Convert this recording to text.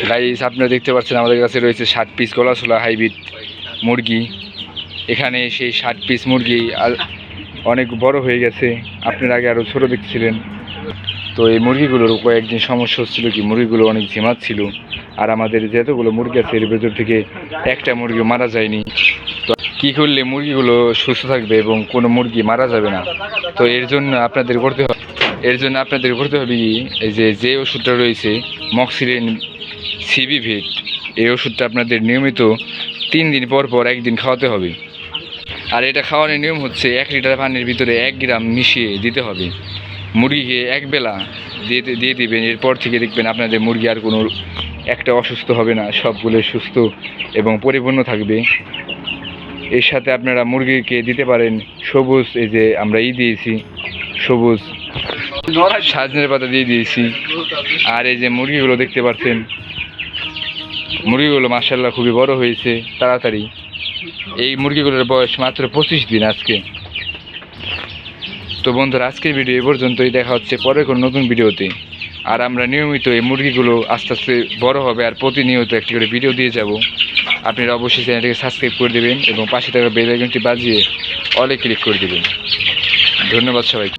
Guys, আপনারা দেখতে পাচ্ছেন আমাদের কাছে রয়েছে 60 পিস গলাশোলা হাইব্রিড মুরগি। এখানে সেই 60 পিস মুরগি অনেক বড় হয়ে গেছে। আপনার আগে আরও ছোটো দেখছিলেন। তো এই মুরগিগুলোর কয়েকদিন সমস্যা হচ্ছিল কি, মুরগিগুলো অনেক ঝিমাচ্ছিল। আর আমাদের যতগুলো মুরগি আছে এর ভেতর থেকে একটা মুরগি মারা যায়নি। তো কী করলে মুরগিগুলো সুস্থ থাকবে এবং কোনো মুরগি মারা যাবে না, তো এর জন্য আপনাদের করতে হবে কি, এই যে ওষুধটা রয়েছে মক্সিলিন সিবিভিট, এই ওষুধটা আপনাদের নিয়মিত 3 দিন পর পর একদিন খাওয়াতে হবে। আর এটা খাওয়ানোর নিয়ম হচ্ছে 1 লিটার পানির ভিতরে 1 গ্রাম মিশিয়ে দিতে হবে। মুরগিকে একবেলা দিয়ে দিবেন। এরপর থেকে দেখবেন আপনাদের মুরগি আর কোনো একটা অসুস্থ হবে না, সবগুলো সুস্থ এবং পরিপূর্ণ থাকবে। এর সাথে আপনারা মুরগিকে দিতে পারেন সবুজ, এই যে আমরা দিয়েছি সবুজ সাজনের পাতা দিয়েছি। আর এই যে মুরগিগুলো দেখতে পাচ্ছেন, মুরগিগুলো মাশাআল্লাহ খুবই বড় হয়েছে তাড়াতাড়ি। এই মুরগিগুলোর বয়স মাত্র 25 দিন আজকে। তো বন্ধুরা, আজকের ভিডিও এ পর্যন্তই। দেখা হচ্ছে পরের কোনো নতুন ভিডিওতে। আর আমরা নিয়মিত এই মুরগিগুলো আস্তে আস্তে বড় হবে আর প্রতিনিয়ত একটি করে ভিডিও দিয়ে যাব। আপনারা অবশ্যই চ্যানেলটিকে সাবস্ক্রাইব করে দেবেন এবং পাশে থাকা বেল আইকনটি বাজিয়ে অলে ক্লিক করে দেবেন। ধন্যবাদ সবাইকে।